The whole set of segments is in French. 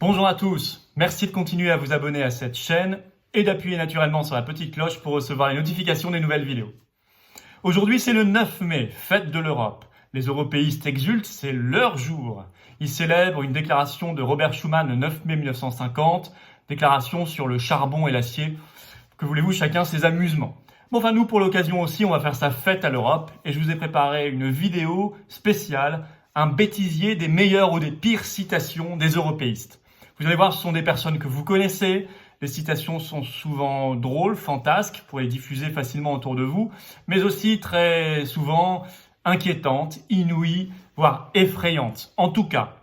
Bonjour à tous, merci de continuer à vous abonner à cette chaîne et d'appuyer naturellement sur la petite cloche pour recevoir les notifications des nouvelles vidéos. Aujourd'hui c'est le 9 mai, fête de l'Europe. Les européistes exultent, c'est leur jour. Ils célèbrent une déclaration de Robert Schuman le 9 mai 1950, déclaration sur le charbon et l'acier. Que voulez-vous, chacun ses amusements. Bon, enfin nous pour l'occasion aussi on va faire sa fête à l'Europe et je vous ai préparé une vidéo spéciale, un bêtisier des meilleures ou des pires citations des européistes. Vous allez voir, ce sont des personnes que vous connaissez. Les citations sont souvent drôles, fantasques, pour les diffuser facilement autour de vous, mais aussi très souvent inquiétantes, inouïes, voire effrayantes. En tout cas,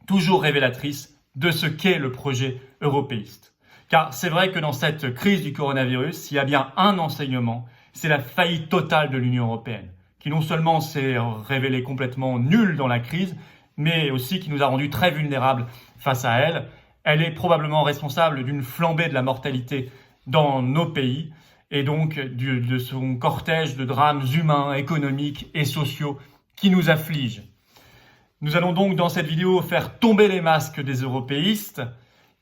toujours révélatrices de ce qu'est le projet européiste. Car c'est vrai que dans cette crise du coronavirus, s'il y a bien un enseignement, c'est la faillite totale de l'Union européenne, qui non seulement s'est révélée complètement nulle dans la crise, mais aussi qui nous a rendus très vulnérables face à elle. Elle est probablement responsable d'une flambée de la mortalité dans nos pays et donc de son cortège de drames humains, économiques et sociaux qui nous affligent. Nous allons donc dans cette vidéo faire tomber les masques des européistes.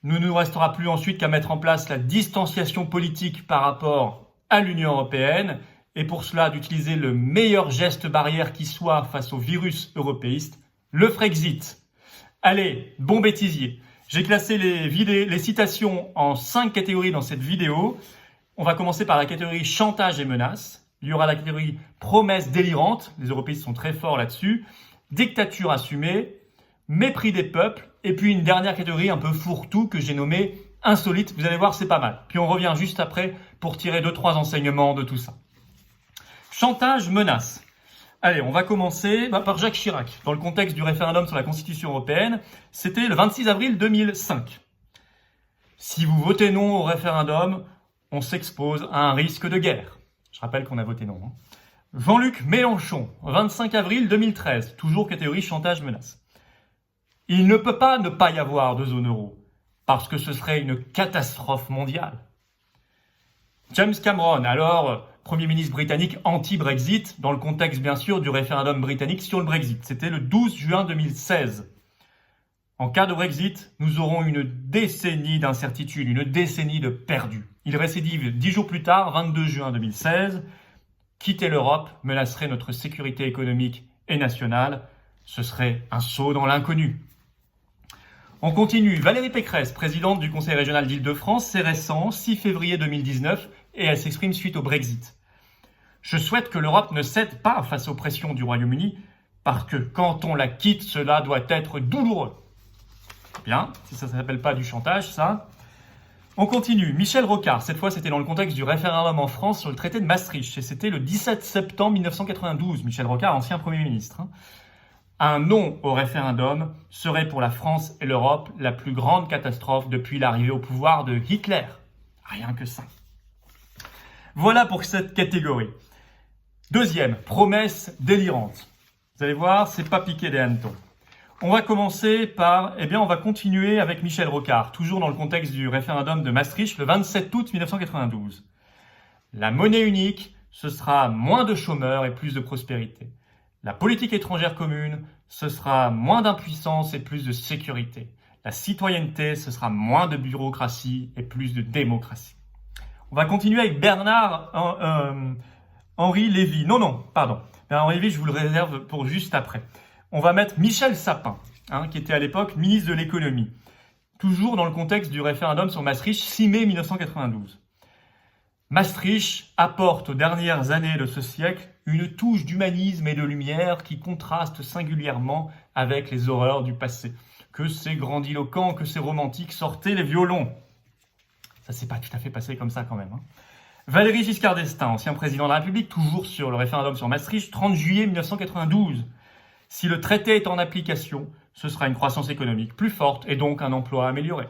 Il ne nous restera plus ensuite qu'à mettre en place la distanciation politique par rapport à l'Union européenne et pour cela d'utiliser le meilleur geste barrière qui soit face au virus européiste, le Frexit. Allez, bon bêtisier. J'ai classé les citations en 5 catégories dans cette vidéo. On va commencer par la catégorie chantage et menaces. Il y aura la catégorie promesses délirantes. Les européistes sont très forts là-dessus. Dictature assumée, mépris des peuples. Et puis une dernière catégorie un peu fourre-tout que j'ai nommée insolite. Vous allez voir, c'est pas mal. Puis on revient juste après pour tirer 2-3 enseignements de tout ça. Chantage, menace. Allez, on va commencer par Jacques Chirac. Dans le contexte du référendum sur la Constitution européenne, c'était le 26 avril 2005. Si vous votez non au référendum, on s'expose à un risque de guerre. Je rappelle qu'on a voté non. Jean-Luc Mélenchon, 25 avril 2013, toujours catégorie chantage-menace. Il ne peut pas ne pas y avoir de zone euro, parce que ce serait une catastrophe mondiale. James Cameron, alors Premier ministre britannique anti-Brexit, dans le contexte bien sûr du référendum britannique sur le Brexit. C'était le 12 juin 2016. En cas de Brexit, nous aurons une décennie d'incertitude, une décennie de perdu. Il récidive 10 jours plus tard, 22 juin 2016. Quitter l'Europe menacerait notre sécurité économique et nationale. Ce serait un saut dans l'inconnu. On continue. Valérie Pécresse, présidente du Conseil régional d'Île-de-France, c'est récent, 6 février 2019, et elle s'exprime suite au Brexit. Je souhaite que l'Europe ne cède pas face aux pressions du Royaume-Uni, parce que quand on la quitte, cela doit être douloureux. Bien, si ça ne s'appelle pas du chantage, ça. On continue. Michel Rocard, cette fois c'était dans le contexte du référendum en France sur le traité de Maastricht, et c'était le 17 septembre 1992. Michel Rocard, ancien Premier ministre. Un non au référendum serait pour la France et l'Europe la plus grande catastrophe depuis l'arrivée au pouvoir de Hitler. Rien que ça. Voilà pour cette catégorie. Deuxième, promesse délirante. Vous allez voir, c'est pas piqué des hannetons. On va commencer par, on va continuer avec Michel Rocard, toujours dans le contexte du référendum de Maastricht, le 27 août 1992. La monnaie unique, ce sera moins de chômeurs et plus de prospérité. La politique étrangère commune, ce sera moins d'impuissance et plus de sécurité. La citoyenneté, ce sera moins de bureaucratie et plus de démocratie. On va continuer avec Bernard-Henri Lévy. Bernard-Henri Lévy, je vous le réserve pour juste après. On va mettre Michel Sapin, qui était à l'époque ministre de l'économie. Toujours dans le contexte du référendum sur Maastricht, 6 mai 1992. Maastricht apporte aux dernières années de ce siècle une touche d'humanisme et de lumière qui contraste singulièrement avec les horreurs du passé. Que c'est grandiloquent, que c'est romantique, sortez les violons. Ça s'est pas tout à fait passé comme ça quand même. Valéry Giscard d'Estaing, ancien président de la République, toujours sur le référendum sur Maastricht, 30 juillet 1992. Si le traité est en application, ce sera une croissance économique plus forte et donc un emploi amélioré.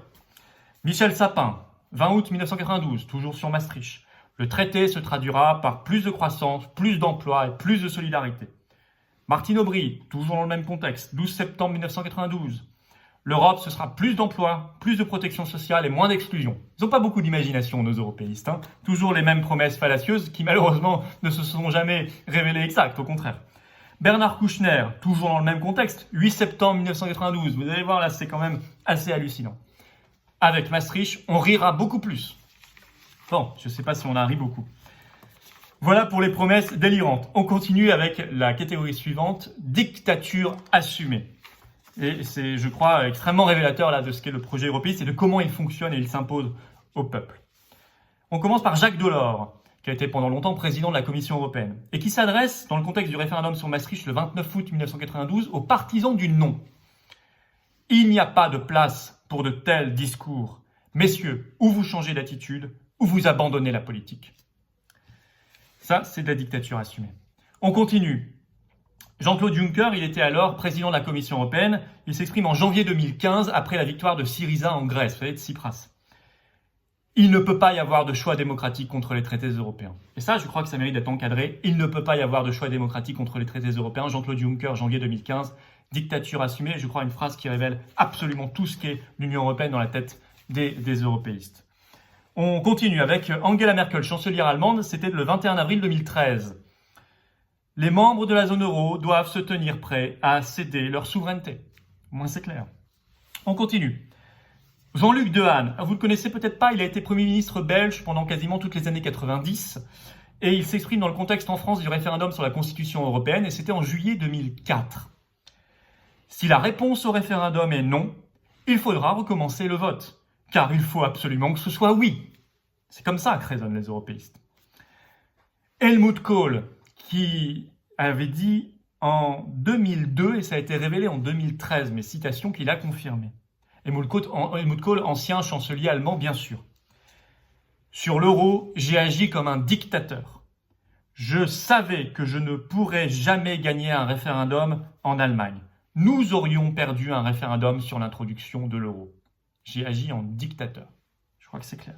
Michel Sapin, 20 août 1992, toujours sur Maastricht. Le traité se traduira par plus de croissance, plus d'emplois et plus de solidarité. Martine Aubry, toujours dans le même contexte, 12 septembre 1992. L'Europe, ce sera plus d'emplois, plus de protection sociale et moins d'exclusion. Ils n'ont pas beaucoup d'imagination, nos européistes. Toujours les mêmes promesses fallacieuses qui, malheureusement, ne se sont jamais révélées exactes, au contraire. Bernard Kouchner, toujours dans le même contexte, 8 septembre 1992. Vous allez voir, là, c'est quand même assez hallucinant. Avec Maastricht, on rira beaucoup plus. Bon, je ne sais pas si on a ri beaucoup. Voilà pour les promesses délirantes. On continue avec la catégorie suivante, dictature assumée. Et c'est, je crois, extrêmement révélateur là, de ce qu'est le projet européiste et de comment il fonctionne et il s'impose au peuple. On commence par Jacques Delors, qui a été pendant longtemps président de la Commission européenne, et qui s'adresse, dans le contexte du référendum sur Maastricht le 29 août 1992, aux partisans du non. Il n'y a pas de place pour de tels discours. Messieurs, ou vous changez d'attitude, ou vous abandonnez la politique. Ça, c'est de la dictature assumée. On continue. Jean-Claude Juncker, il était alors président de la Commission européenne. Il s'exprime en janvier 2015, après la victoire de Syriza en Grèce, vous savez, de Tsipras. Il ne peut pas y avoir de choix démocratique contre les traités européens. Et ça, je crois que ça mérite d'être encadré. Il ne peut pas y avoir de choix démocratique contre les traités européens. Jean-Claude Juncker, janvier 2015, dictature assumée. Je crois une phrase qui révèle absolument tout ce qu'est l'Union européenne dans la tête des européistes. On continue avec Angela Merkel, chancelière allemande. C'était le 21 avril 2013. Les membres de la zone euro doivent se tenir prêts à céder leur souveraineté. Au moins c'est clair. On continue. Jean-Luc Dehaene, vous ne le connaissez peut-être pas, il a été Premier ministre belge pendant quasiment toutes les années 90 et il s'exprime dans le contexte en France du référendum sur la Constitution européenne et c'était en juillet 2004. Si la réponse au référendum est non, il faudra recommencer le vote, car il faut absolument que ce soit oui. C'est comme ça que raisonnent les européistes. Helmut Kohl, qui avait dit en 2002, et ça a été révélé en 2013, mes citations qu'il a confirmées. Helmut Kohl, ancien chancelier allemand, bien sûr. Sur l'euro, j'ai agi comme un dictateur. Je savais que je ne pourrais jamais gagner un référendum en Allemagne. Nous aurions perdu un référendum sur l'introduction de l'euro. J'ai agi en dictateur. Je crois que c'est clair.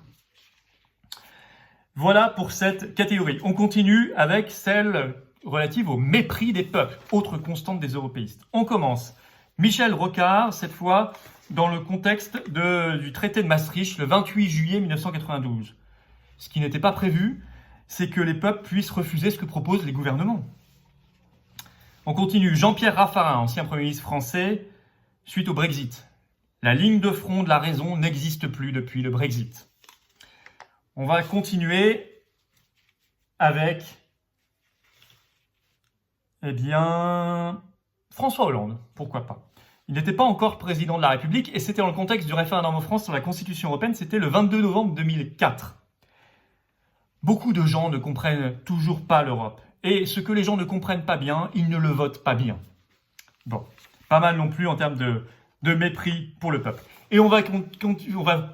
Voilà pour cette catégorie. On continue avec celle relative au mépris des peuples, autre constante des européistes. On commence. Michel Rocard, cette fois, dans le contexte du traité de Maastricht, le 28 juillet 1992. Ce qui n'était pas prévu, c'est que les peuples puissent refuser ce que proposent les gouvernements. On continue. Jean-Pierre Raffarin, ancien Premier ministre français, suite au Brexit. La ligne de front de la raison n'existe plus depuis le Brexit. On va continuer avec, François Hollande, pourquoi pas. Il n'était pas encore président de la République et c'était dans le contexte du référendum en France sur la Constitution européenne, c'était le 22 novembre 2004. Beaucoup de gens ne comprennent toujours pas l'Europe. Et ce que les gens ne comprennent pas bien, ils ne le votent pas bien. Bon, pas mal non plus en termes de mépris pour le peuple. Et on va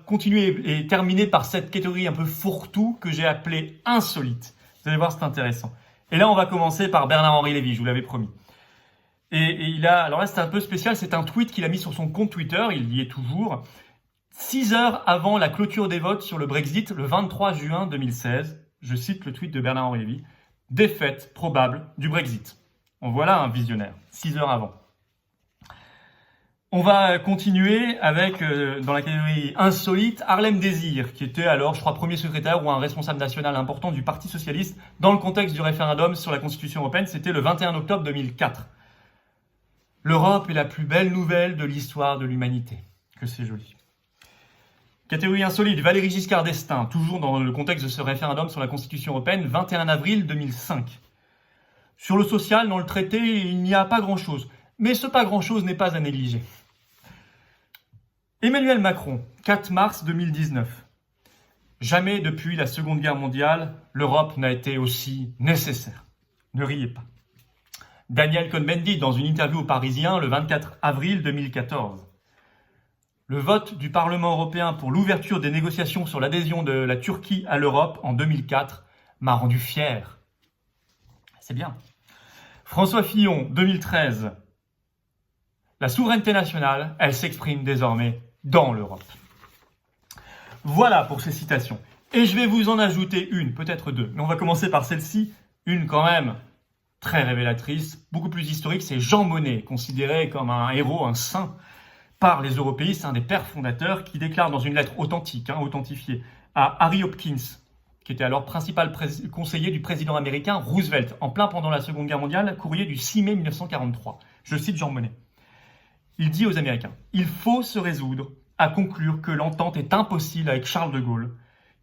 continuer et terminer par cette catégorie un peu fourre-tout que j'ai appelée insolite. Vous allez voir, c'est intéressant. Et là, on va commencer par Bernard-Henri Lévy, je vous l'avais promis. Alors là, c'est un peu spécial, c'est un tweet qu'il a mis sur son compte Twitter, il y est toujours, 6 heures avant la clôture des votes sur le Brexit, le 23 juin 2016, je cite le tweet de Bernard-Henri Lévy, « Défaite probable du Brexit ». On voit là un visionnaire, 6 heures avant. On va continuer avec, dans la catégorie insolite, Harlem Désir, qui était alors, je crois, premier secrétaire ou un responsable national important du Parti socialiste dans le contexte du référendum sur la Constitution européenne. C'était le 21 octobre 2004. L'Europe est la plus belle nouvelle de l'histoire de l'humanité. Que c'est joli. Catégorie insolite, Valéry Giscard d'Estaing, toujours dans le contexte de ce référendum sur la Constitution européenne, 21 avril 2005. Sur le social, dans le traité, il n'y a pas grand-chose. Mais ce pas grand-chose n'est pas à négliger. Emmanuel Macron, 4 mars 2019. Jamais depuis la Seconde Guerre mondiale, l'Europe n'a été aussi nécessaire. Ne riez pas. Daniel Cohn-Bendit, dans une interview au Parisien, le 24 avril 2014. Le vote du Parlement européen pour l'ouverture des négociations sur l'adhésion de la Turquie à l'Europe en 2004 m'a rendu fier. C'est bien. François Fillon, 2013. La souveraineté nationale, elle s'exprime désormais dans l'Europe. Voilà pour ces citations. Et je vais vous en ajouter une, peut-être deux. Mais on va commencer par celle-ci, une quand même très révélatrice, beaucoup plus historique. C'est Jean Monnet, considéré comme un héros, un saint, par les européistes, un des pères fondateurs, qui déclare dans une lettre authentique, authentifiée, à Harry Hopkins, qui était alors principal conseiller du président américain Roosevelt, en plein pendant la Seconde Guerre mondiale, courrier du 6 mai 1943. Je cite Jean Monnet. Il dit aux Américains « Il faut se résoudre à conclure que l'entente est impossible avec Charles de Gaulle,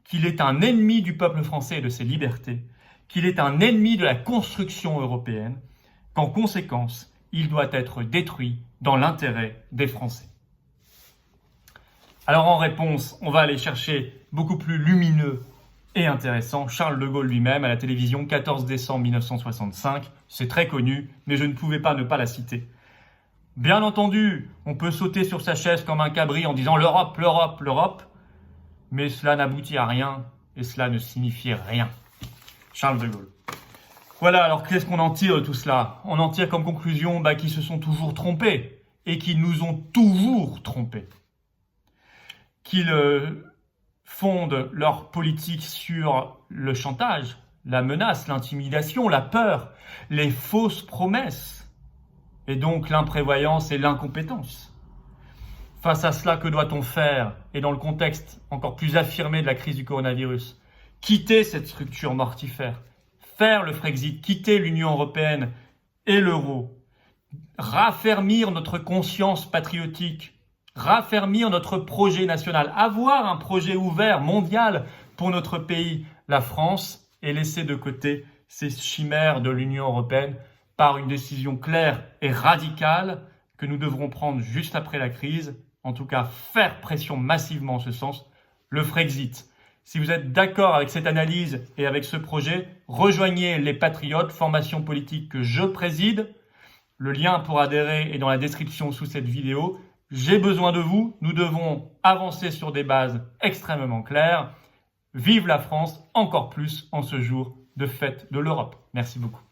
qu'il est un ennemi du peuple français et de ses libertés, qu'il est un ennemi de la construction européenne, qu'en conséquence, il doit être détruit dans l'intérêt des Français. Alors en réponse, on va aller chercher beaucoup plus lumineux et intéressant Charles de Gaulle lui-même à la télévision 14 décembre 1965. C'est très connu, mais je ne pouvais pas ne pas la citer. Bien entendu, on peut sauter sur sa chaise comme un cabri en disant « l'Europe, l'Europe, l'Europe », mais cela n'aboutit à rien et cela ne signifie rien. Charles de Gaulle. Voilà, alors qu'est-ce qu'on en tire de tout cela? On en tire comme conclusion qu'ils se sont toujours trompés et qu'ils nous ont toujours trompés. Qu'ils fondent leur politique sur le chantage, la menace, l'intimidation, la peur, les fausses promesses, et donc l'imprévoyance et l'incompétence. Face à cela, que doit-on faire? Et dans le contexte encore plus affirmé de la crise du coronavirus, quitter cette structure mortifère, faire le Frexit, quitter l'Union européenne et l'euro, raffermir notre conscience patriotique, raffermir notre projet national, avoir un projet ouvert, mondial pour notre pays, la France, et laisser de côté ces chimères de l'Union européenne par une décision claire et radicale que nous devrons prendre juste après la crise, en tout cas faire pression massivement en ce sens, le Frexit. Si vous êtes d'accord avec cette analyse et avec ce projet, rejoignez les Patriotes, formation politique que je préside. Le lien pour adhérer est dans la description sous cette vidéo. J'ai besoin de vous, nous devons avancer sur des bases extrêmement claires. Vive la France, encore plus en ce jour de fête de l'Europe. Merci beaucoup.